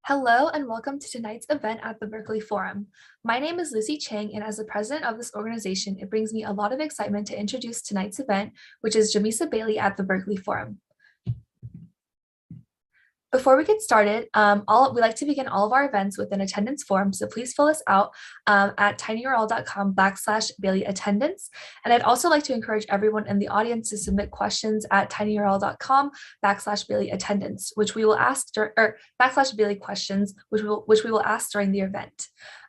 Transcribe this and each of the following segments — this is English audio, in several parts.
Hello and welcome to tonight's event at the Berkeley Forum. My name is Lucy Chang, and as the president of this organization, it brings me a lot of excitement to introduce tonight's event, which is Jamesa Bailey at the Berkeley Forum. Before we get started, we like to begin all of our events with an attendance form, so please fill us out at tinyurl.com/Bailey attendance. And I'd also like to encourage everyone in the audience to submit questions at tinyurl.com/Bailey attendance, which we will ask, or /Bailey questions, which we will ask during the event.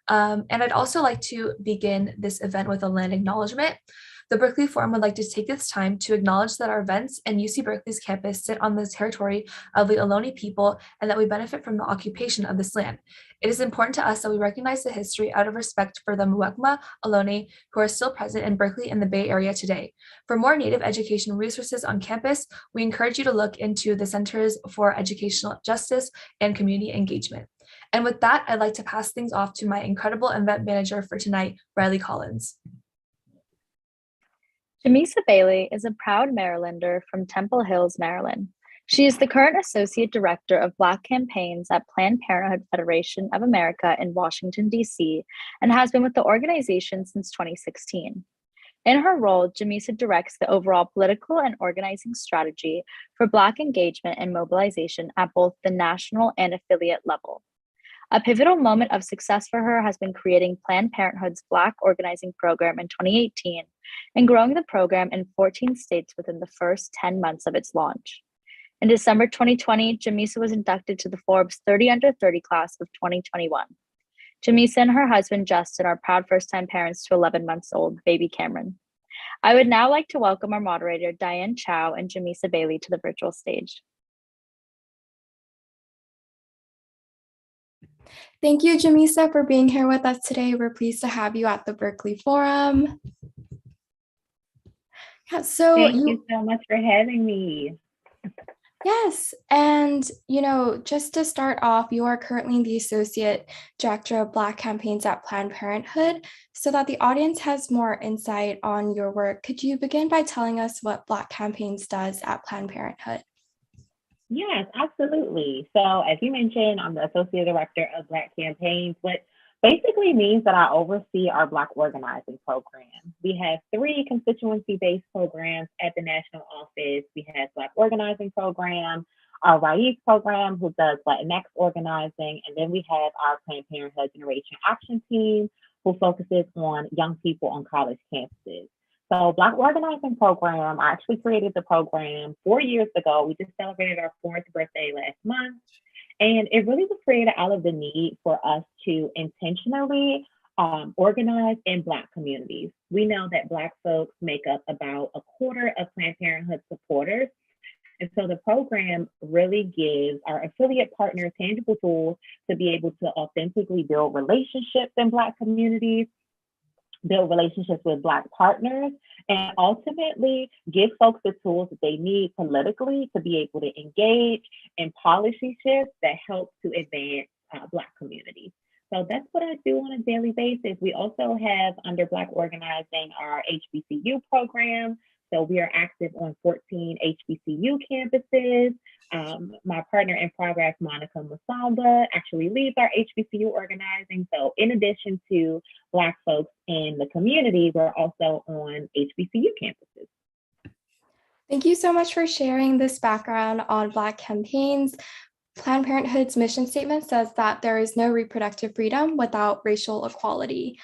And I'd also like to begin this event with a land acknowledgement. The Berkeley Forum would like to take this time to acknowledge that our events and UC Berkeley's campus sit on the territory of the Ohlone people and that we benefit from the occupation of this land. It is important to us that we recognize the history out of respect for the Muwekma Ohlone who are still present in Berkeley and the Bay Area today. For more Native education resources on campus, we encourage you to look into the Centers for Educational Justice and Community Engagement. And with that, I'd like to pass things off to my incredible event manager for tonight, Riley Collins. Jamesa Bailey is a proud Marylander from Temple Hills, Maryland. She is the current Associate Director of Black Campaigns at Planned Parenthood Federation of America in Washington, D.C., and has been with the organization since 2016. In her role, Jamesa directs the overall political and organizing strategy for Black engagement and mobilization at both the national and affiliate level. A pivotal moment of success for her has been creating Planned Parenthood's Black Organizing Program in 2018 and growing the program in 14 states within the first 10 months of its launch. In December 2020, Jamesa was inducted to the Forbes 30 Under 30 class of 2021. Jamesa and her husband, Justin, are proud first-time parents to 11 months old baby Cameron. I would now like to welcome our moderator, Diane, Chao, and Jamesa Bailey to the virtual stage. Thank you, Jamesa, for being here with us today. We're pleased to have you at the Berkeley Forum. Yeah, Thank you so much for having me. Yes, and just to start off, you are currently the Associate Director of Black Campaigns at Planned Parenthood. So that the audience has more insight on your work, could you begin by telling us what Black Campaigns does at Planned Parenthood? Yes, absolutely. So as you mentioned, I'm the Associate Director of Black Campaigns, which basically means that I oversee our Black organizing program. We have 3 constituency-based programs at the national office. We have Black Organizing Program, our Raif program, who does Latinx organizing, and then we have our Planned Parenthood Generation Action Team, who focuses on young people on college campuses. So Black Organizing Program, I actually created the program 4 years ago. We just celebrated our 4th birthday last month. And it really was created out of the need for us to intentionally organize in Black communities. We know that Black folks make up about a quarter of Planned Parenthood supporters. And so the program really gives our affiliate partners tangible tools to be able to authentically build relationships in Black communities, build relationships with Black partners, and ultimately give folks the tools that they need politically to be able to engage in policy shifts that help to advance Black communities. So that's what I do on a daily basis. We also have under Black Organizing our HBCU program. So we are active on 14 HBCU campuses. My partner in progress, Monica Musamba, actually leads our HBCU organizing. So in addition to Black folks in the community, we're also on HBCU campuses. Thank you so much for sharing this background on Black campaigns. Planned Parenthood's mission statement says that there is no reproductive freedom without racial equality.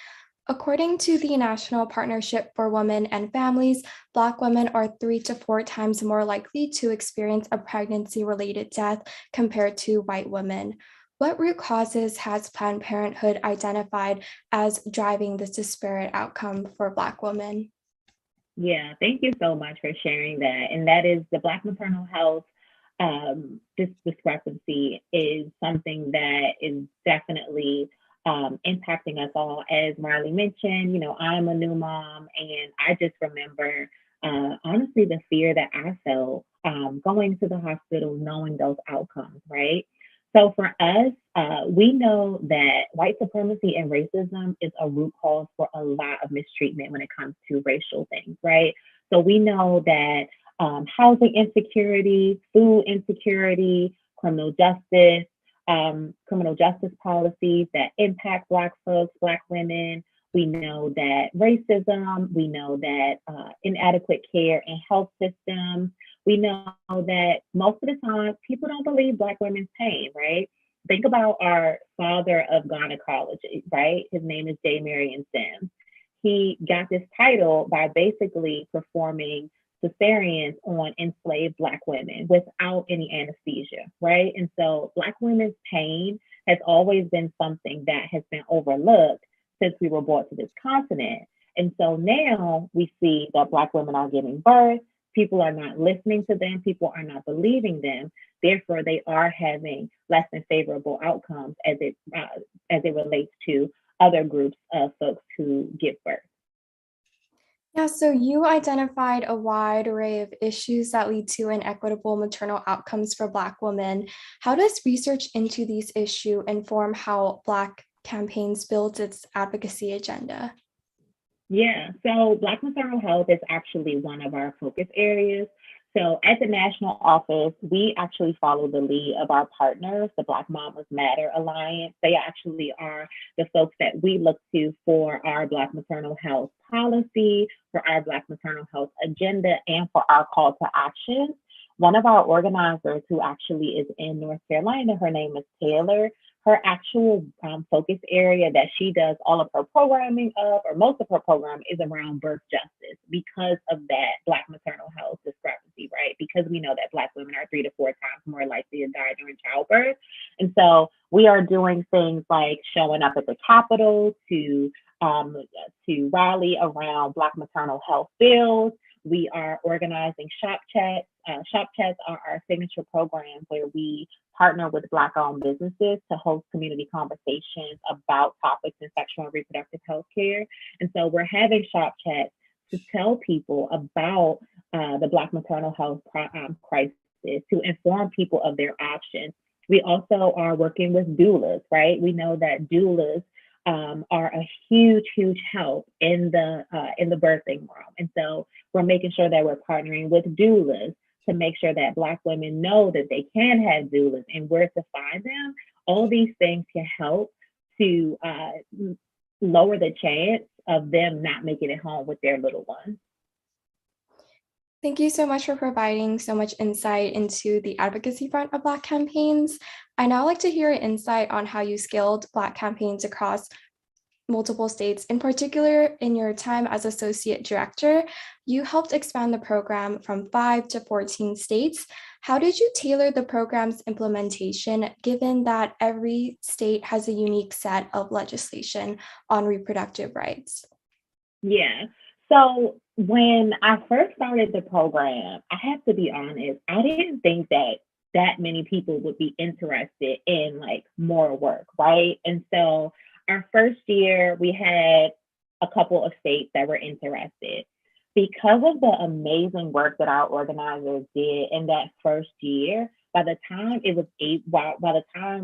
According to the National Partnership for Women and Families, Black women are 3 to 4 times more likely to experience a pregnancy-related death compared to white women. What root causes has Planned Parenthood identified as driving this disparate outcome for Black women? Yeah, thank you so much for sharing that. And that is the Black maternal health this discrepancy is something that is definitely impacting us all. As Marley mentioned, I'm a new mom, and I just remember, honestly, the fear that I felt going to the hospital, knowing those outcomes, right? So for us, we know that white supremacy and racism is a root cause for a lot of mistreatment when it comes to racial things, right? So we know that housing insecurity, food insecurity, criminal justice, criminal justice policies that impact Black folks, Black women. We know that racism, we know that inadequate care in health systems. We know that most of the time people don't believe Black women's pain, right? Think about our father of gynecology, right? His name is J. Marion Sims. He got this title by basically performing cesareans on enslaved Black women without any anesthesia, right? And so Black women's pain has always been something that has been overlooked since we were brought to this continent. And so now we see that Black women are giving birth, people are not listening to them, people are not believing them. Therefore, they are having less than favorable outcomes as it relates to other groups of folks who give birth. Yeah, so you identified a wide array of issues that lead to inequitable maternal outcomes for Black women. How does research into these issues inform how Black Campaigns builds its advocacy agenda? Yeah, so Black maternal health is actually one of our focus areas. So at the national office, we actually follow the lead of our partners, the Black Mamas Matter Alliance. They actually are the folks that we look to for our Black maternal health policy, for our Black maternal health agenda, and for our call to action. One of our organizers who actually is in North Carolina, her name is Taylor. Her actual focus area that she does all of her programming of, or most of her program, is around birth justice because of that Black maternal health discrepancy, right? Because we know that Black women are 3 to 4 times more likely to die during childbirth. And so we are doing things like showing up at the Capitol to rally around Black maternal health bills. We are organizing shop chats. Shop chats are our signature program where we partner with Black-owned businesses to host community conversations about topics in sexual and reproductive health care. And so we're having shop chats to tell people about the Black maternal health crisis, to inform people of their options. We also are working with doulas, right? We know that doulas are a huge, huge help in the birthing realm. And so we're making sure that we're partnering with doulas to make sure that Black women know that they can have doulas and where to find them. All these things can help to lower the chance of them not making it home with their little ones. Thank you so much for providing so much insight into the advocacy front of Black campaigns. I now like to hear an insight on how you scaled Black campaigns across multiple states. In particular, in your time as associate director, you helped expand the program from 5 to 14 states. How did you tailor the program's implementation, given that every state has a unique set of legislation on reproductive rights? Yeah. So when I first started the program, I have to be honest, I didn't think that many people would be interested in like more work, right? And so our first year, we had a couple of states that were interested. Because of the amazing work that our organizers did in that first year, by the time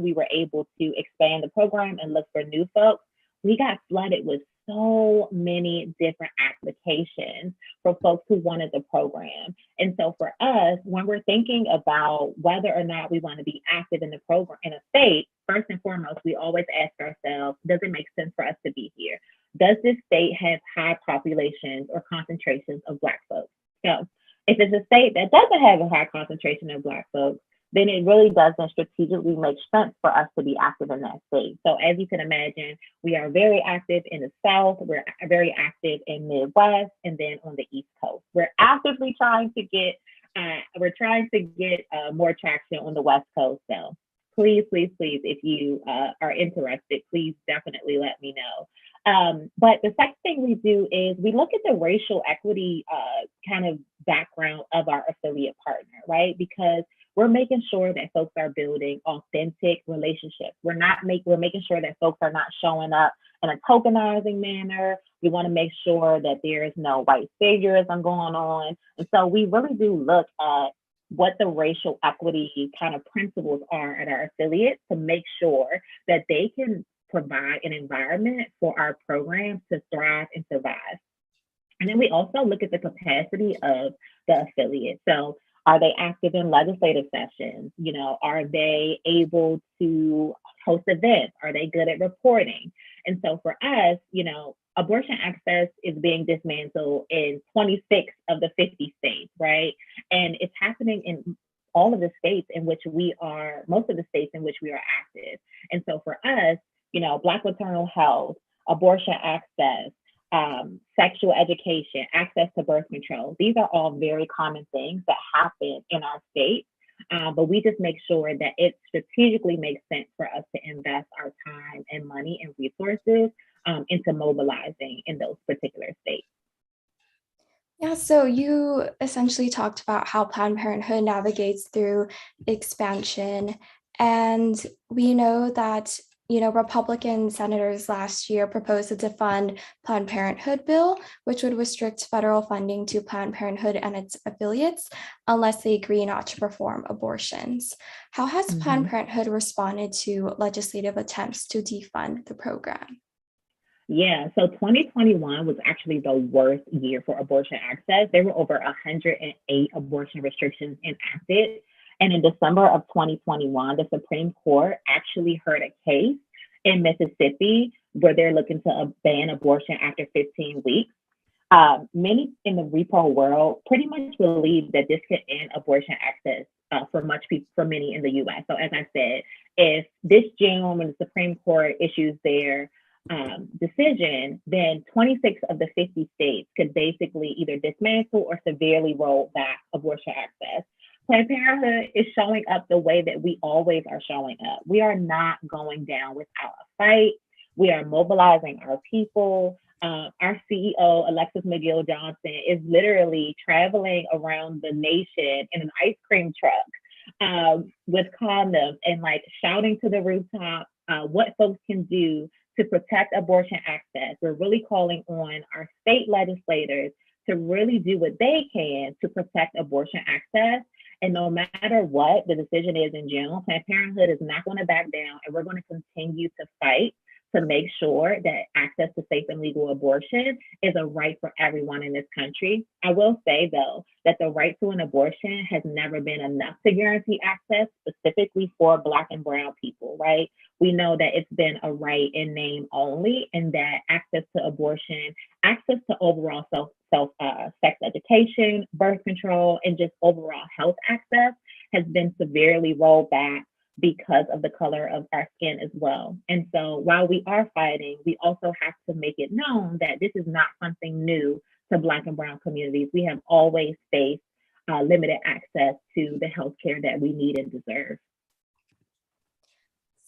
we were able to expand the program and look for new folks, we got flooded with so many different applications for folks who wanted the program. And so for us, when we're thinking about whether or not we want to be active in the program in a state, first and foremost, we always ask ourselves, does it make sense for us to be here? Does this state have high populations or concentrations of Black folks? So if it's a state that doesn't have a high concentration of Black folks, then it really doesn't strategically make sense for us to be active in that state. So as you can imagine, we are very active in the South, we're very active in Midwest, and then on the East Coast. We're actively trying to get more traction on the West Coast. So please, if you are interested, please definitely let me know. But the second thing we do is we look at the racial equity kind of background of our affiliate partner, right? Because we're making sure that folks are building authentic relationships. We're making sure that folks are not showing up in a tokenizing manner. We want to make sure that there is no white saviorism going on. And so we really do look at what the racial equity kind of principles are at our affiliates to make sure that they can provide an environment for our programs to thrive and survive. And then we also look at the capacity of the affiliate. So Are they active in legislative sessions? Are they able to host events? Are they good at reporting? And so for us, abortion access is being dismantled in 26 of the 50 states, right? And it's happening in all of the states in which most of the states in which we are active. And so for us, Black maternal health, abortion access, sexual education, access to birth control. These are all very common things that happen in our state, but we just make sure that it strategically makes sense for us to invest our time and money and resources into mobilizing in those particular states. Yeah, so you essentially talked about how Planned Parenthood navigates through expansion, and we know that Republican senators last year proposed a Defund Planned Parenthood bill, which would restrict federal funding to Planned Parenthood and its affiliates unless they agree not to perform abortions. How has Planned Parenthood responded to legislative attempts to defund the program? Yeah, so 2021 was actually the worst year for abortion access. There were over 108 abortion restrictions enacted. And in December of 2021, the Supreme Court actually heard a case in Mississippi where they're looking to ban abortion after 15 weeks. Many in the repro world pretty much believe that this could end abortion access for many in the U.S. So as I said, if this June when the Supreme Court issues their decision, then 26 of the 50 states could basically either dismantle or severely roll back abortion access. Planned Parenthood is showing up the way that we always are showing up. We are not going down without a fight. We are mobilizing our people. Our CEO, Alexis McGill Johnson, is literally traveling around the nation in an ice cream truck with condoms and shouting to the rooftop what folks can do to protect abortion access. We're really calling on our state legislators to really do what they can to protect abortion access. And no matter what the decision is in June, Planned Parenthood is not going to back down, and we're going to continue to fight to make sure that access to safe and legal abortion is a right for everyone in this country. I will say, though, that the right to an abortion has never been enough to guarantee access, specifically for Black and Brown people, right? We know that it's been a right in name only, and that access to abortion, access to overall sex education, birth control, and just overall health access has been severely rolled back because of the color of our skin as well. And so while we are fighting, we also have to make it known that this is not something new to Black and Brown communities. We have always faced limited access to the healthcare that we need and deserve.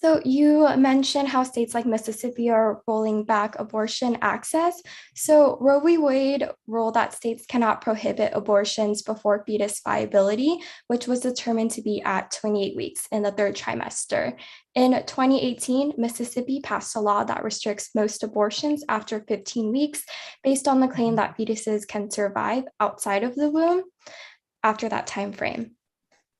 So you mentioned how states like Mississippi are rolling back abortion access. So Roe v. Wade ruled that states cannot prohibit abortions before fetus viability, which was determined to be at 28 weeks in the third trimester. In 2018, Mississippi passed a law that restricts most abortions after 15 weeks based on the claim that fetuses can survive outside of the womb after that time frame.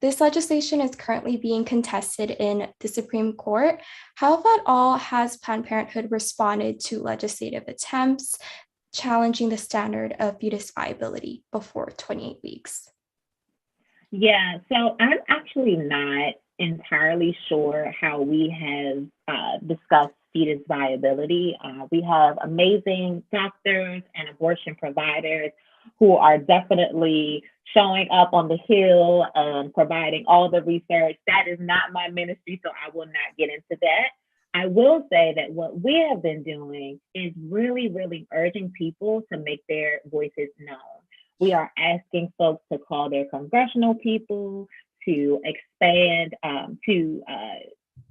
This legislation is currently being contested in the Supreme Court. How, if at all, has Planned Parenthood responded to legislative attempts challenging the standard of fetus viability before 28 weeks? Yeah, so I'm actually not entirely sure how we have discussed fetus viability. We have amazing doctors and abortion providers who are definitely showing up on the Hill and providing all the research. That is not my ministry, so I will not get into that. I will say that what we have been doing is really, really urging people to make their voices known. We are asking folks to call their congressional people, to expand,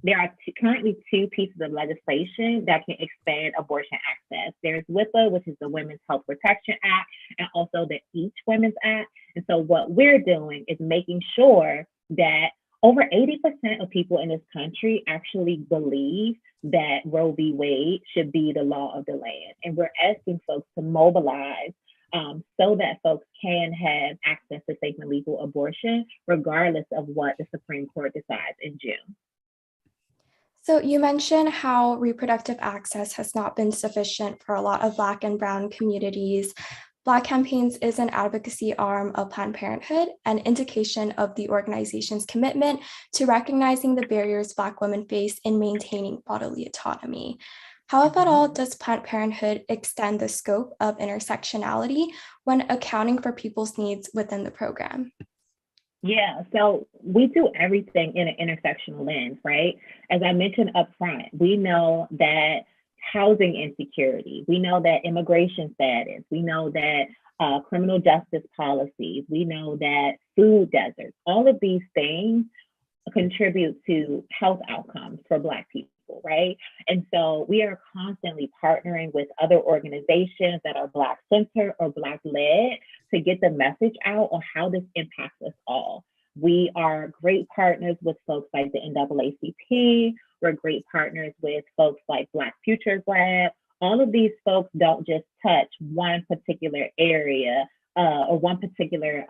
there are currently two pieces of legislation that can expand abortion access. There's WIPA, which is the Women's Health Protection Act, and also the Each Women's Act. And so what we're doing is making sure that over 80% of people in this country actually believe that Roe v. Wade should be the law of the land. And we're asking folks to mobilize so that folks can have access to safe and legal abortion, regardless of what the Supreme Court decides in June. So you mentioned how reproductive access has not been sufficient for a lot of Black and Brown communities. Black Campaigns is an advocacy arm of Planned Parenthood, an indication of the organization's commitment to recognizing the barriers Black women face in maintaining bodily autonomy. How, if at all, does Planned Parenthood extend the scope of intersectionality when accounting for people's needs within the program? Yeah, so we do everything in an intersectional lens, right? As I mentioned up front, we know that housing insecurity, we know that immigration status, we know that criminal justice policies, we know that food deserts, all of these things contribute to health outcomes for Black people, right? And so we are constantly partnering with other organizations that are Black centered or Black led to get the message out on how this impacts us all. We are great partners with folks like the NAACP. We're great partners with folks like Black Futures Lab. All of these folks don't just touch one particular area or one particular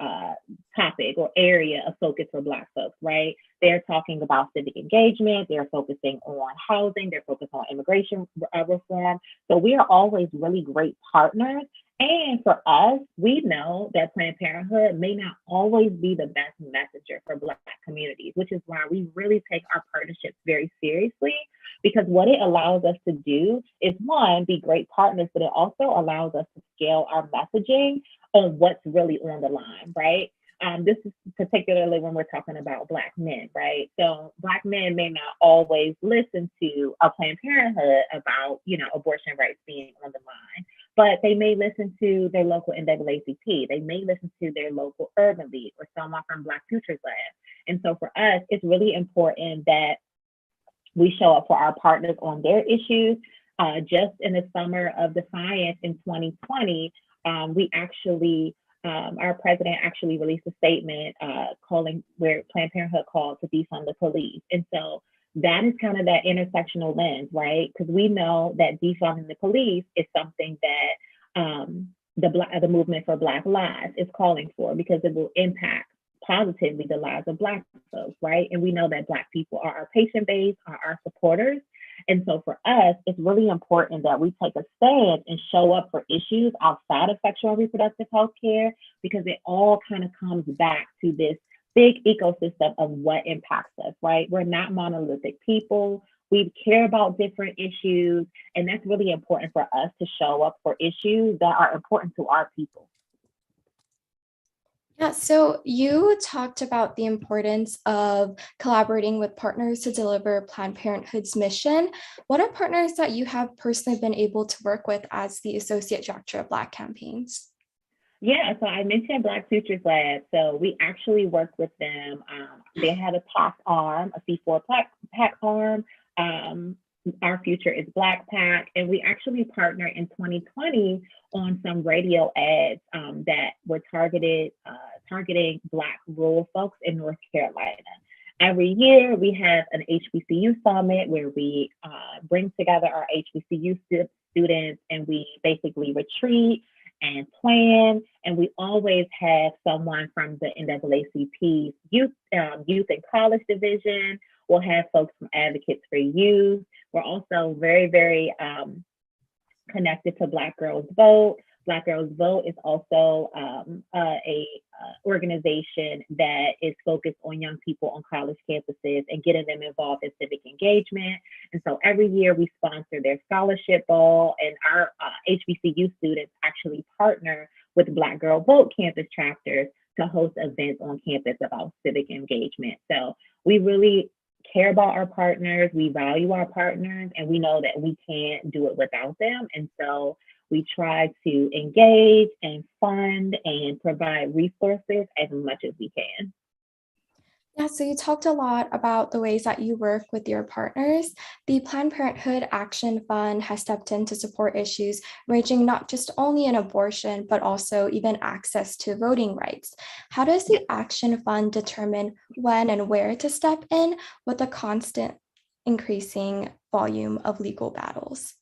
topic or area of focus for Black folks, right? They're talking about civic engagement, they're focusing on housing, they're focused on immigration reform. So we are always really great partners. And for us, we know that Planned Parenthood may not always be the best messenger for Black communities, which is why we really take our partnerships very seriously, because what it allows us to do is, one, be great partners, but it also allows us to scale our messaging on what's really on the line, right? This is particularly when we're talking about Black men, right? So Black men may not always listen to a Planned Parenthood about, abortion rights being on the line, but they may listen to their local NAACP. They may listen to their local Urban League or someone from Black Futures Lab. And so for us, it's really important that we show up for our partners on their issues. Just in the summer of Defiance in 2020, we actually, our president actually released a statement where Planned Parenthood called to defund the police. And so that is kind of that intersectional lens, right? Because we know that defunding the police is something that the movement for Black lives is calling for, because it will impact positively the lives of Black folks, right? And we know that Black people are our patient base, are our supporters. And so for us, it's really important that we take a stand and show up for issues outside of sexual and reproductive health care, because it all kind of comes back to this big ecosystem of what impacts us, right? We're not monolithic people. We care about different issues, and that's really important for us to show up for issues that are important to our people. Yeah, so you talked about the importance of collaborating with partners to deliver Planned Parenthood's mission. What are partners that you have personally been able to work with as the Associate Director of Black Campaigns? Yeah, so I mentioned Black Futures Lab. So we actually work with them. They have a PAC arm, a C4 PAC arm. Our Future is Black PAC, and we actually partnered in 2020 on some radio ads that were targeting Black rural folks in North Carolina. Every year we have an HBCU summit where we bring together our HBCU students, and we basically retreat and plan, and we always have someone from the NAACP's youth and college division. We'll have folks from Advocates for Youth. We're also very, very connected to Black Girls Vote. Black Girls Vote is also a organization that is focused on young people on college campuses and getting them involved in civic engagement. And so every year we sponsor their scholarship ball, and our HBCU students actually partner with Black Girl Vote campus chapters to host events on campus about civic engagement. So we really care about our partners, we value our partners, and we know that we can't do it without them. And so we try to engage and fund and provide resources as much as we can. Yeah, so you talked a lot about the ways that you work with your partners. The Planned Parenthood Action Fund has stepped in to support issues ranging not just only in abortion, but also even access to voting rights. How does the Action Fund determine when and where to step in with a constant increasing volume of legal battles?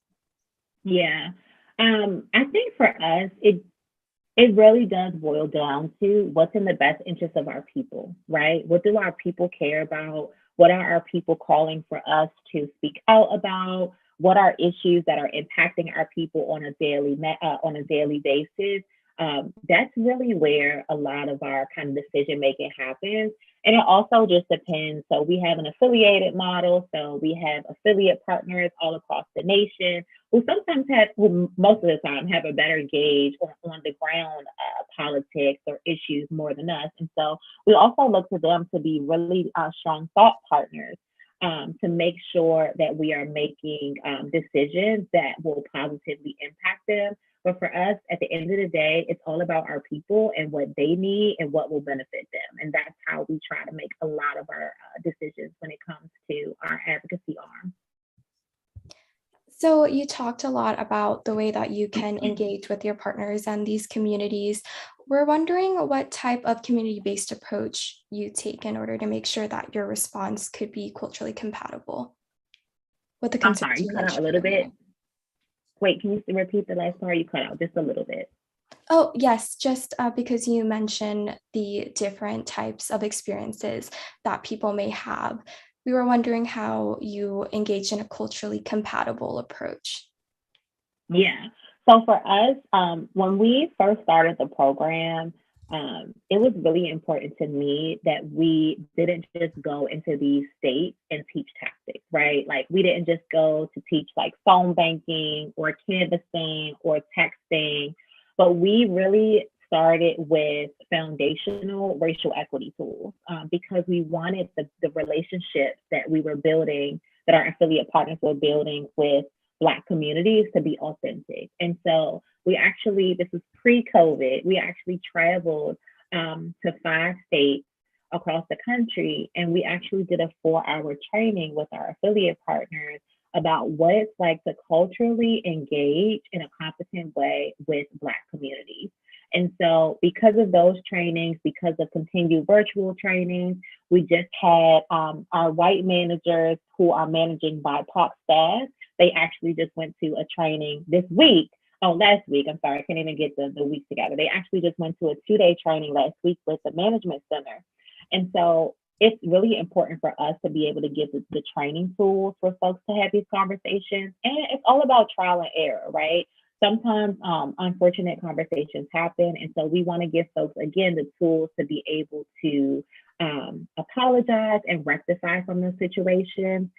Yeah, I think for us, it really does boil down to what's in the best interest of our people, right? What do our people care about? What are our people calling for us to speak out about? What are issues that are impacting our people on a daily basis? That's really where a lot of our kind of decision making happens. And it also just depends. So we have an affiliated model. So we have affiliate partners all across the nation who sometimes who most of the time have a better gauge on the ground politics or issues more than us. And so we also look to them to be really strong thought partners to make sure that we are making decisions that will positively impact them. But for us, at the end of the day, it's all about our people and what they need and what will benefit them. And that's how we try to make a lot of our decisions when it comes to our advocacy arm. So you talked a lot about the way that you can engage with your partners and these communities. We're wondering what type of community-based approach you take in order to make sure that your response could be culturally compatible with the concerns. I'm sorry, you cut out a little bit. Wait, can you repeat the last part? You cut out just a little bit. Oh, yes, just because you mentioned the different types of experiences that people may have. We were wondering how you engage in a culturally compatible approach. Yeah. So for us, when we first started the program, it was really important to me that we didn't just go into these states and teach tactics, right? Like we didn't just go to teach like phone banking or canvassing or texting, but we really started with foundational racial equity tools because we wanted the relationships that we were building, that our affiliate partners were building with Black communities to be authentic. And so we actually, this was pre-COVID, we actually traveled to 5 states across the country, and we actually did a 4-hour training with our affiliate partners about what it's like to culturally engage in a competent way with Black communities. And so because of those trainings, because of continued virtual trainings, we just had our white managers who are managing BIPOC staff. They actually just went to a training last week. I'm sorry, I can't even get the weeks together. They actually just went to a 2-day training last week with the management center. And so it's really important for us to be able to give the training tools for folks to have these conversations. And it's all about trial and error, right? Sometimes unfortunate conversations happen. And so we want to give folks, again, the tools to be able to apologize and rectify from those situations.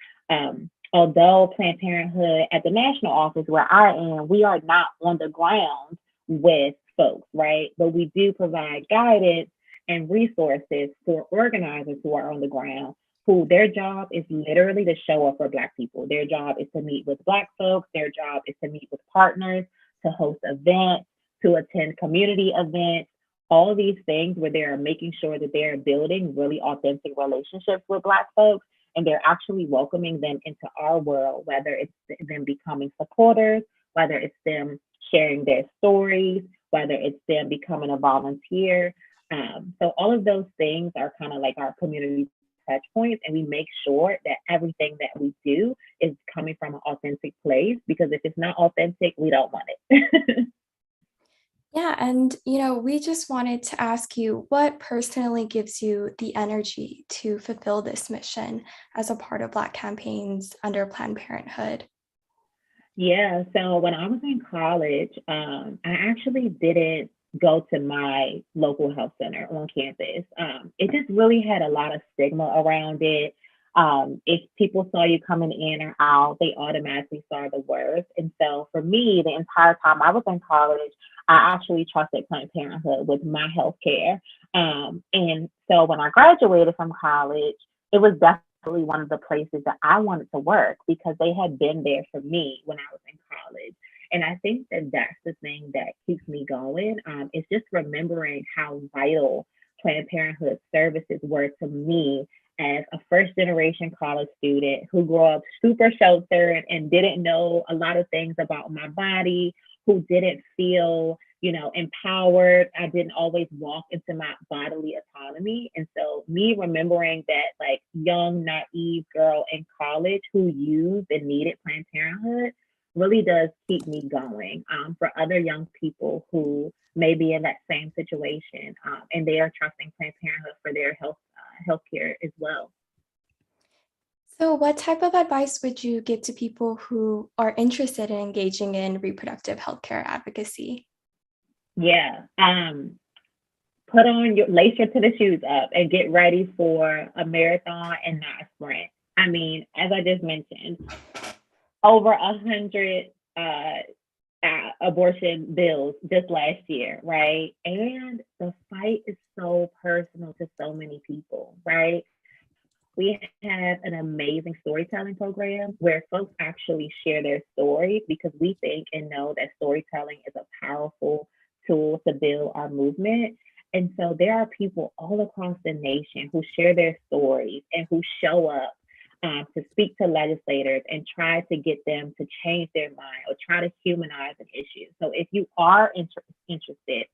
Although Planned Parenthood at the national office where I am, we are not on the ground with folks, right? But we do provide guidance and resources for organizers who are on the ground, who their job is literally to show up for Black people. Their job is to meet with Black folks. Their job is to meet with partners, to host events, to attend community events, all of these things where they're making sure that they're building really authentic relationships with Black folks. And they're actually welcoming them into our world, whether it's them becoming supporters, whether it's them sharing their stories, whether it's them becoming a volunteer. So all of those things are kind of like our community touch points, and we make sure that everything that we do is coming from an authentic place, because if it's not authentic, we don't want it. Yeah, and we just wanted to ask you what personally gives you the energy to fulfill this mission as a part of Black campaigns under Planned Parenthood. Yeah, so when I was in college, I actually didn't go to my local health center on campus. It just really had a lot of stigma around it. If people saw you coming in or out, they automatically saw the worst. And so for me, the entire time I was in college, I actually trusted Planned Parenthood with my health care. And so when I graduated from college, it was definitely one of the places that I wanted to work because they had been there for me when I was in college. And I think that that's the thing that keeps me going. It's just remembering how vital Planned Parenthood services were to me as a first-generation college student who grew up super sheltered and didn't know a lot of things about my body, who didn't feel, empowered. I didn't always walk into my bodily autonomy. And so me remembering that like young, naive girl in college who used and needed Planned Parenthood really does keep me going for other young people who may be in that same situation and they are trusting Planned Parenthood for their healthcare as well. So what type of advice would you give to people who are interested in engaging in reproductive healthcare advocacy? Yeah. Put on lace your tennis shoes up and get ready for a marathon and not a sprint. I mean, as I just mentioned, over 100 abortion bills just last year, right? And the fight is so personal to so many people, right? We have an amazing storytelling program where folks actually share their stories because we think and know that storytelling is a powerful tool to build our movement. And so there are people all across the nation who share their stories and who show up to speak to legislators and try to get them to change their mind or try to humanize an issue. So if you are interested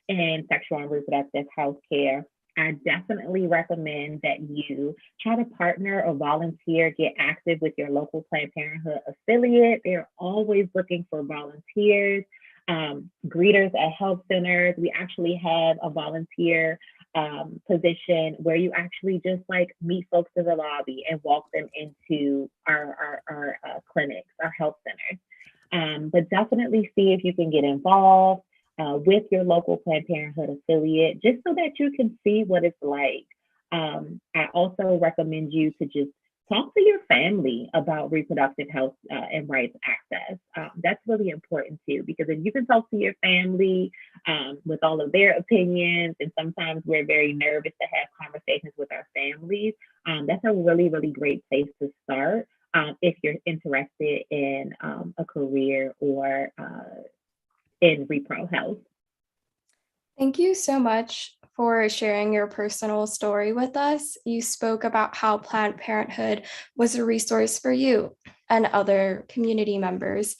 in sexual and reproductive health care, I definitely recommend that you try to partner or volunteer, get active with your local Planned Parenthood affiliate. They're always looking for volunteers, greeters at health centers. We actually have a volunteer position where you actually just like meet folks in the lobby and walk them into our clinics, our health centers. But definitely see if you can get involved with your local Planned Parenthood affiliate, just so that you can see what it's like. I also recommend you to just talk to your family about reproductive health and rights access. That's really important too, because if you can talk to your family with all of their opinions, and sometimes we're very nervous to have conversations with our families, that's a really, really great place to start if you're interested in a career or in repro health. Thank you so much for sharing your personal story with us. You spoke about how Planned Parenthood was a resource for you and other community members.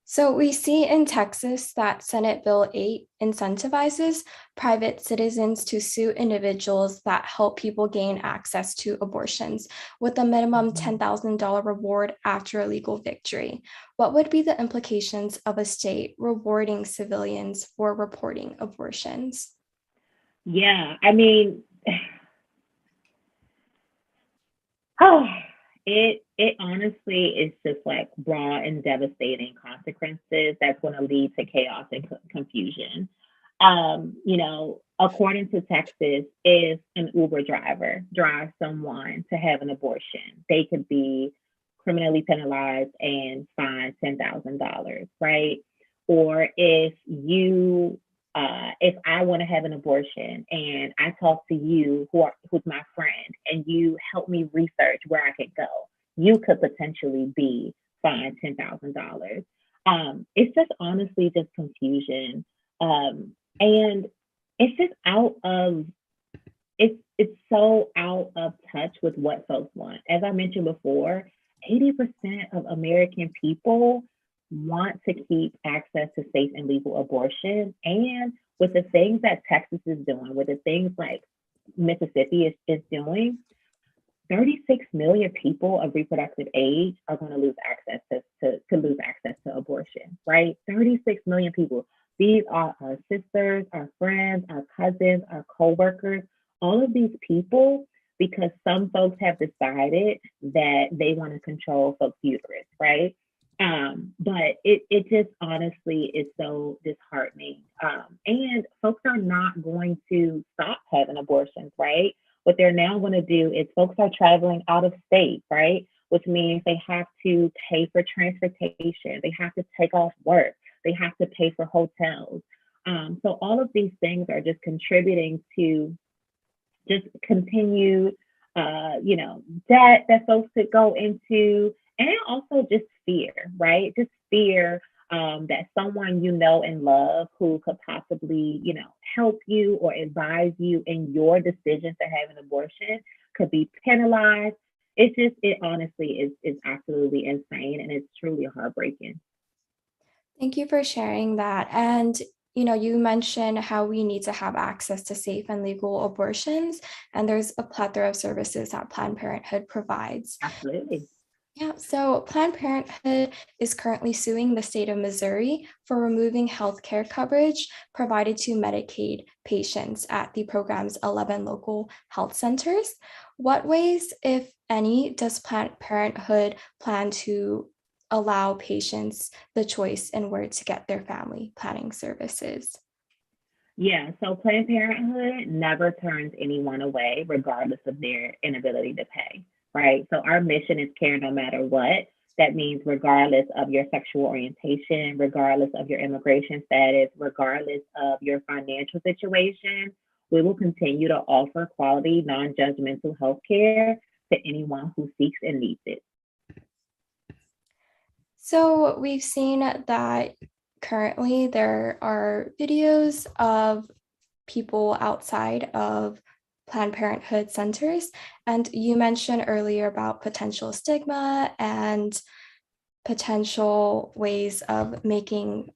So we see in Texas that Senate Bill 8 incentivizes private citizens to sue individuals that help people gain access to abortions with a minimum $10,000 reward after a legal victory. What would be the implications of a state rewarding civilians for reporting abortions? Yeah, I mean, it honestly is just like broad and devastating consequences that's going to lead to chaos and confusion. According to Texas, if an Uber driver drives someone to have an abortion, they could be criminally penalized and fined $10,000, right? Or if I want to have an abortion and I talk to you, who's my friend, and you help me research where I could go, you could potentially be fined $10,000. It's just honestly just confusion, and it's just it's so out of touch with what folks want. As I mentioned before, 80% of American people want to keep access to safe and legal abortion. And with the things that Texas is doing, with the things like Mississippi is doing, 36 million people of reproductive age are going to lose access to abortion, right? 36 million people. These are our sisters, our friends, our cousins, our coworkers, all of these people, because some folks have decided that they want to control folks' uterus, right? But it just honestly is so disheartening. And folks are not going to stop having abortions, right? What they're now going to do is folks are traveling out of state, right? Which means they have to pay for transportation, they have to take off work, they have to pay for hotels. So all of these things are just contributing to just continued, debt that folks could go into, and also just fear, right? Just fear that someone you know and love who could possibly, help you or advise you in your decision to have an abortion could be penalized. It honestly is absolutely insane, and it's truly heartbreaking. Thank you for sharing that. And you mentioned how we need to have access to safe and legal abortions, and there's a plethora of services that Planned Parenthood provides. Absolutely. Yeah, so Planned Parenthood is currently suing the state of Missouri for removing healthcare coverage provided to Medicaid patients at the program's 11 local health centers. What ways, if any, does Planned Parenthood plan to allow patients the choice in where to get their family planning services? Yeah, so Planned Parenthood never turns anyone away, regardless of their inability to pay, right? So our mission is care no matter what. That means regardless of your sexual orientation, regardless of your immigration status, regardless of your financial situation, we will continue to offer quality, non-judgmental health care to anyone who seeks and needs it. So we've seen that currently there are videos of people outside of Planned Parenthood centers. And you mentioned earlier about potential stigma and potential ways of making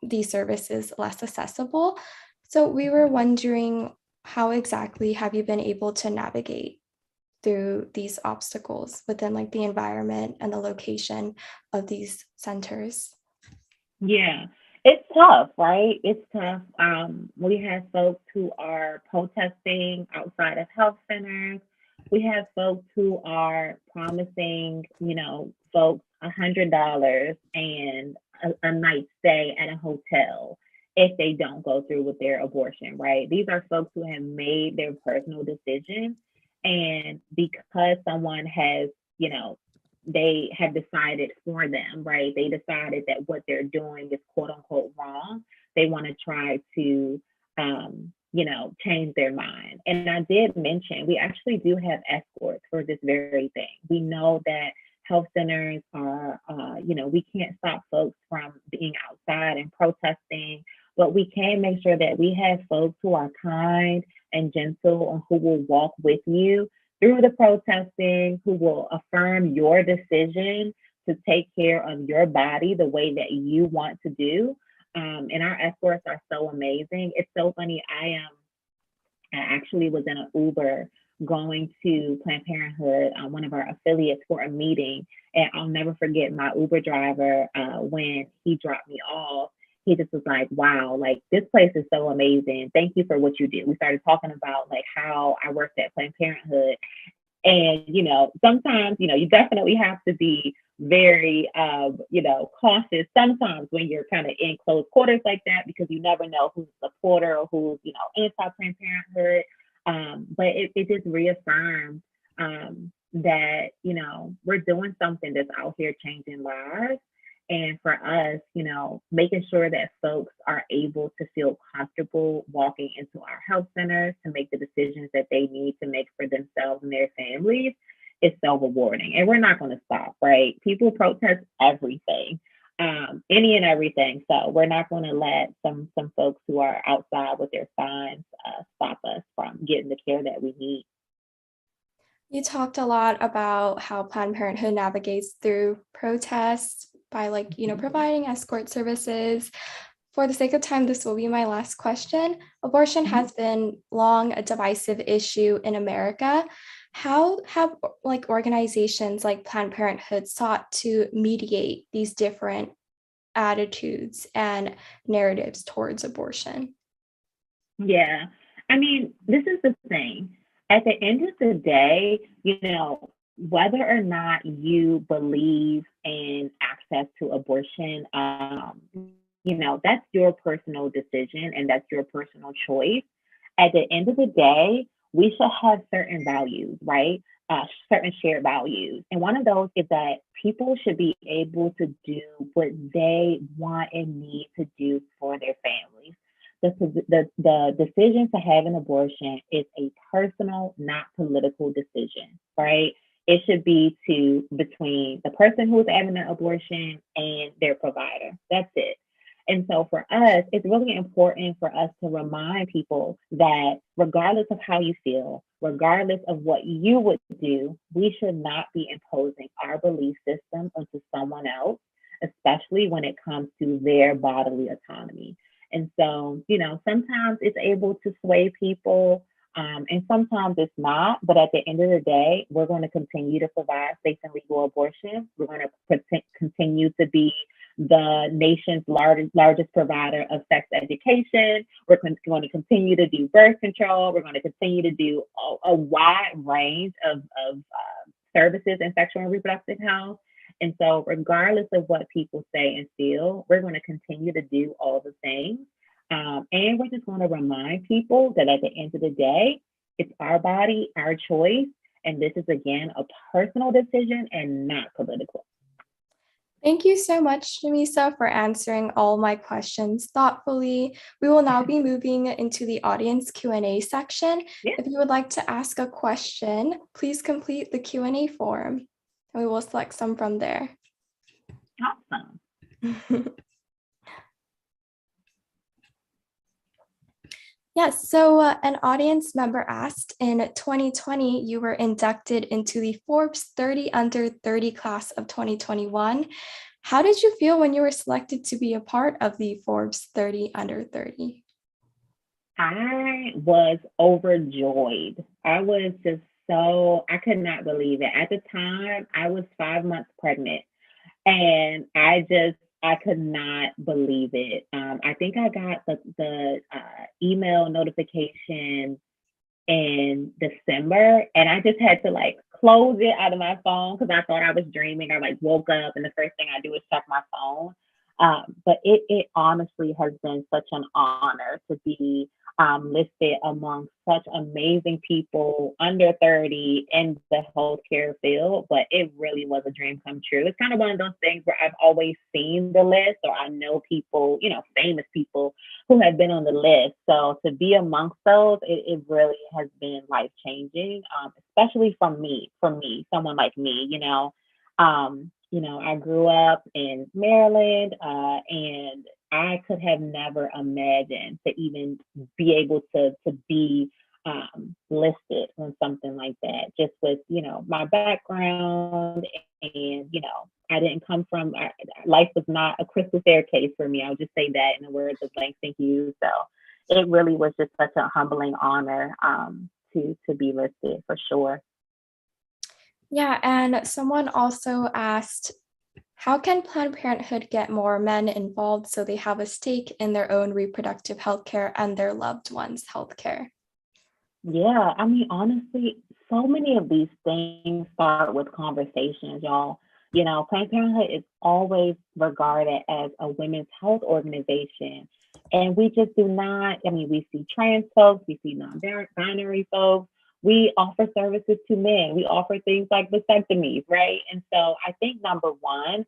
these services less accessible. So we were wondering, how exactly have you been able to navigate through these obstacles within like the environment and the location of these centers? Yeah, it's tough, right? It's tough. We have folks who are protesting outside of health centers. We have folks who are promising, folks $100 and a night stay at a hotel if they don't go through with their abortion, right? These are folks who have made their personal decisions. And because someone has, they have decided for them, right? They decided that what they're doing is quote unquote wrong. They want to try to, change their mind. And I did mention we actually do have escorts for this very thing. We know that health centers are, we can't stop folks from being outside and protesting, but we can make sure that we have folks who are kind and gentle and who will walk with you through the protesting, who will affirm your decision to take care of your body the way that you want to do. And our escorts are so amazing. It's so funny. I actually was in an Uber going to Planned Parenthood, one of our affiliates, for a meeting. And I'll never forget my Uber driver when he dropped me off. He just was like, wow, like this place is so amazing. Thank you for what you do. We started talking about like how I worked at Planned Parenthood. And, sometimes, you definitely have to be very, cautious sometimes when you're kind of in close quarters like that, because you never know who's a supporter or who's, anti-Planned Parenthood. But it just reaffirmed that, we're doing something that's out here changing lives. And for us, making sure that folks are able to feel comfortable walking into our health centers to make the decisions that they need to make for themselves and their families is so rewarding. And we're not going to stop, right? People protest everything, any and everything. So we're not going to let some folks who are outside with their signs stop us from getting the care that we need. You talked a lot about how Planned Parenthood navigates through protests by providing escort services. For the sake of time, this will be my last question. Abortion has been long a divisive issue in America. How have organizations like Planned Parenthood sought to mediate these different attitudes and narratives towards abortion? Yeah, I mean, this is the thing. At the end of the day, whether or not you believe in access to abortion, that's your personal decision and that's your personal choice. At the end of the day, we should have certain values, right? Certain shared values. And one of those is that people should be able to do what they want and need to do for their families. The decision to have an abortion is a personal, not political decision, right? It should be between the person who's having an abortion and their provider. That's it. And so for us, it's really important for us to remind people that regardless of how you feel, regardless of what you would do, we should not be imposing our belief system onto someone else, especially when it comes to their bodily autonomy. And so, sometimes it's able to sway people, and sometimes it's not. But at the end of the day, we're going to continue to provide safe and legal abortion. We're going to continue to be the nation's largest provider of sex education. We're going to continue to do birth control. We're going to continue to do a wide range of services in sexual and reproductive health. And so regardless of what people say and feel, we're going to continue to do all the things And we're just going to remind people that at the end of the day, it's our body, our choice. And this is, again, a personal decision and not political. Thank you so much, Jamesa, for answering all my questions thoughtfully. We will now be moving into the audience Q&A section. Yeah. If you would like to ask a question, please complete the Q&A form, and we will select some from there. Awesome. Yes, so an audience member asked, in 2020, you were inducted into the Forbes 30 Under 30 class of 2021. How did you feel when you were selected to be a part of the Forbes 30 Under 30? I was overjoyed. I was just I could not believe it. At the time, I was 5 months pregnant, and I could not believe it. I think I got the email notification in December, and I just had to like close it out of my phone because I thought I was dreaming. I like woke up, and the first thing I do is check my phone. But it honestly has been such an honor to be listed among such amazing people under 30 in the healthcare field. But it really was a dream come true. It's kind of one of those things where I've always seen the list, or I know people, famous people who have been on the list. So to be amongst those, it really has been life changing, especially for me, someone like me, I grew up in Maryland, and I could have never imagined to even be able to be listed on something like that, just with, my background. And, I didn't come from, life was not a crystal staircase for me. I'll just say that in the words of Langston Hughes. So it really was just such a humbling honor to be listed, for sure. Yeah, and someone also asked, how can Planned Parenthood get more men involved so they have a stake in their own reproductive healthcare and their loved ones' healthcare? Yeah, I mean, honestly, so many of these things start with conversations, y'all. Planned Parenthood is always regarded as a women's health organization. And we just do not, we see trans folks, we see non-binary folks. We offer services to men. We offer things like vasectomies, right? And so I think number one,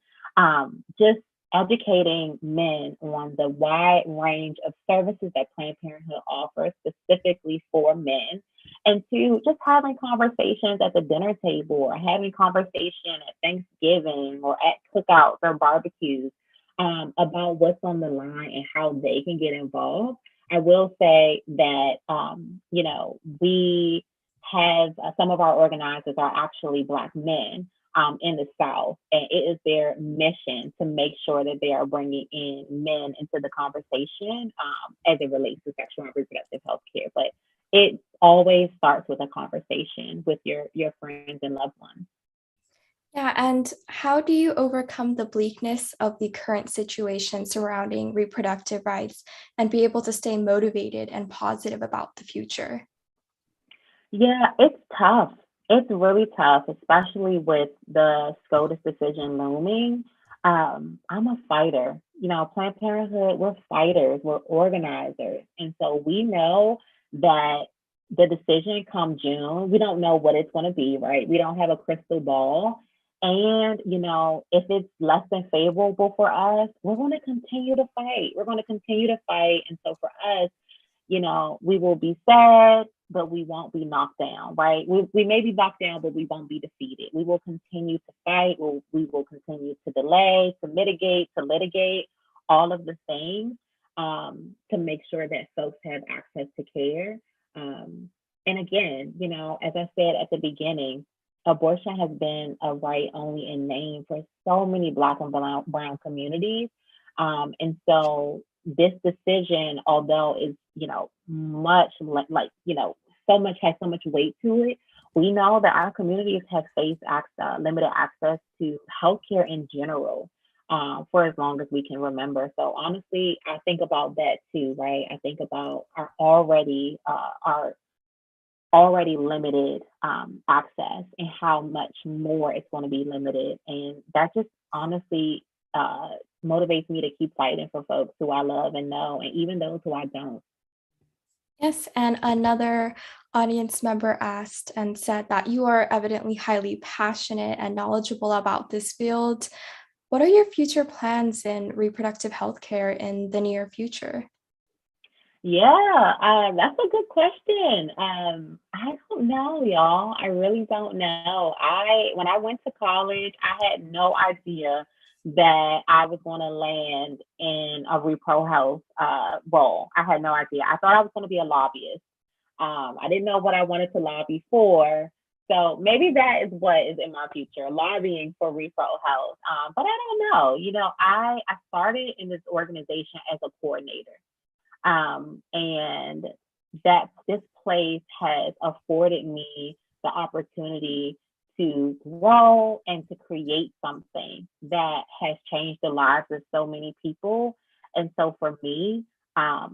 just educating men on the wide range of services that Planned Parenthood offers specifically for men. And two, just having conversations at the dinner table, or having conversation at Thanksgiving or at cookouts or barbecues about what's on the line and how they can get involved. I will say that, we have some of our organizers are actually Black men in the South, and it is their mission to make sure that they are bringing in men into the conversation as it relates to sexual and reproductive health care. But it always starts with a conversation with your friends and loved ones. Yeah, and how do you overcome the bleakness of the current situation surrounding reproductive rights and be able to stay motivated and positive about the future? Yeah, it's tough. It's really tough, especially with the SCOTUS decision looming. I'm a fighter. Planned Parenthood, we're fighters, we're organizers. And so we know that the decision come June, we don't know what it's going to be, right? We don't have a crystal ball. And, if it's less than favorable for us, we're going to continue to fight. We're going to continue to fight. And so for us, we will be sad, but we won't be knocked down, right? We may be knocked down, but we won't be defeated. We will continue to fight. We will continue to delay, to mitigate, to litigate, all of the things to make sure that folks have access to care. And again, as I said at the beginning, abortion has been a right only in name for so many Black and brown communities. And so this decision, although is, much has so much weight to it, we know that our communities have faced limited access to healthcare in general for as long as we can remember. So honestly, I think about that too, right? I think about our already limited access and how much more it's going to be limited. And that just honestly motivates me to keep fighting for folks who I love and know, and even those who I don't. Yes, and another audience member asked and said that you are evidently highly passionate and knowledgeable about this field. What are your future plans in reproductive healthcare in the near future? Yeah, that's a good question. I don't know, y'all. I really don't know. When I went to college, I had no idea that I was going to land in a repro health role. I had no idea. I thought I was going to be a lobbyist. I didn't know what I wanted to lobby for. So maybe that is what is in my future, lobbying for repro health. But I don't know. You know, I started in this organization as a coordinator. And that this place has afforded me the opportunity to grow and to create something that has changed the lives of so many people. And so for me, I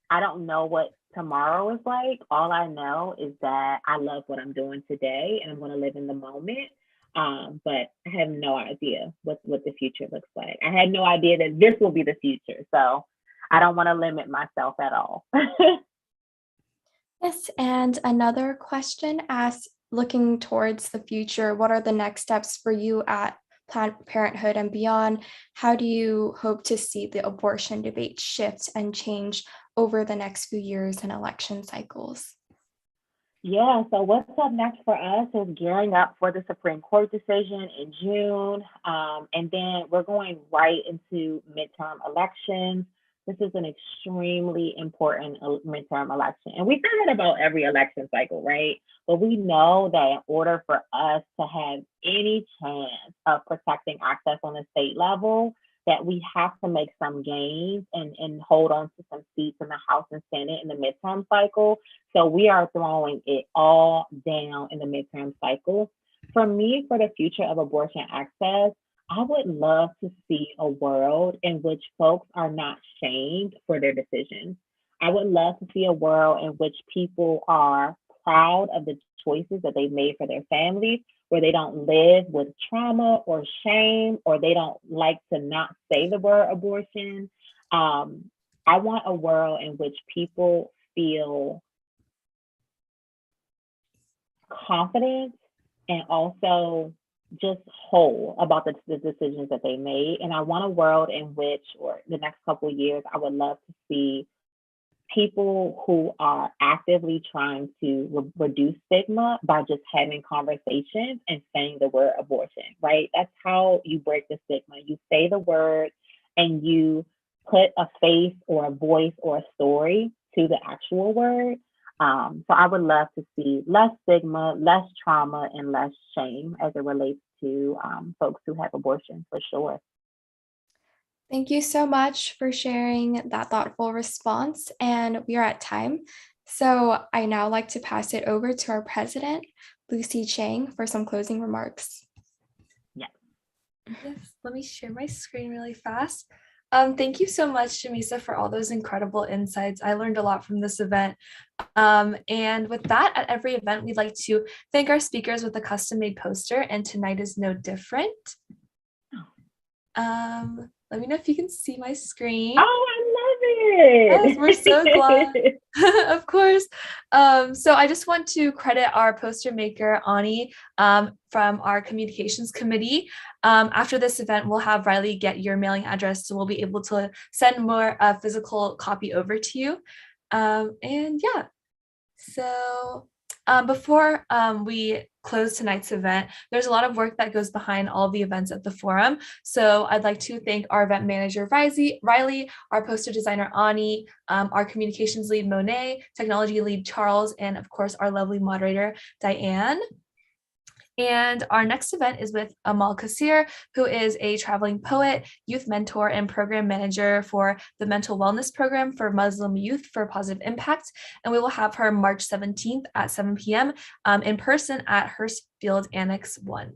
don't know what tomorrow is like. All I know is that I love what I'm doing today and I'm going to live in the moment. But I have no idea what the future looks like. I had no idea that this will be the future. So I don't want to limit myself at all. Yes, and another question asks, looking towards the future, what are the next steps for you at Planned Parenthood and beyond? How do you hope to see the abortion debate shift and change over the next few years and election cycles? Yeah, so what's up next for us is gearing up for the Supreme Court decision in June. And then we're going right into midterm elections. This is an extremely important midterm election. And we say that about every election cycle, right? But we know that in order for us to have any chance of protecting access on the state level, that we have to make some gains and hold on to some seats in the House and Senate in the midterm cycle. So we are throwing it all down in the midterm cycle. For me, for the future of abortion access, I would love to see a world in which folks are not shamed for their decisions. I would love to see a world in which people are proud of the choices that they've made for their families, where they don't live with trauma or shame, or they don't like to not say the word abortion. I want a world in which people feel confident and also just whole about the decisions that they made. And I want a world in which, or the next couple of years, I would love to see people who are actively trying to reduce stigma by just having conversations and saying the word abortion, right? That's how you break the stigma. You say the word and you put a face or a voice or a story to the actual word. So I would love to see less stigma, less trauma, and less shame as it relates to folks who have abortion, for sure. Thank you so much for sharing that thoughtful response. And we are at time. So I now like to pass it over to our president, Lucy Chang, for some closing remarks. Yes, let me share my screen really fast. Thank you so much, Jamesa, for all those incredible insights. I learned a lot from this event. And with that, at every event, we'd like to thank our speakers with a custom-made poster, and tonight is no different. Let me know if you can see my screen. Oh, I love it. Yes, we're so glad. Of course. So I just want to credit our poster maker, Ani, from our communications committee. After this event, we'll have Riley get your mailing address, so we'll be able to send more physical copy over to you. And yeah, so before we close tonight's event, there's a lot of work that goes behind all of the events at the forum. So I'd like to thank our event manager, Riley, our poster designer, Ani, our communications lead, Monet, technology lead, Charles, and of course, our lovely moderator, Diane. And our next event is with Amal Kassir, who is a traveling poet, youth mentor, and program manager for the Mental Wellness Program for Muslim Youth for Positive Impact. And we will have her March 17th at 7 p.m. In person at Hurstfield Annex 1.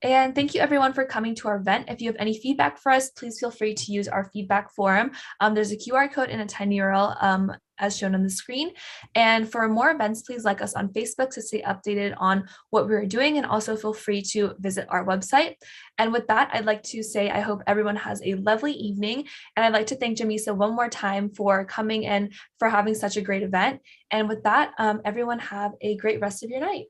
And thank you everyone for coming to our event. If you have any feedback for us, please feel free to use our feedback forum. There's a QR code and a tiny URL as shown on the screen. And for more events, please like us on Facebook to stay updated on what we're doing, and also feel free to visit our website. And with that, I'd like to say I hope everyone has a lovely evening. And I'd like to thank Jamesa one more time for coming and for having such a great event. And with that, everyone have a great rest of your night.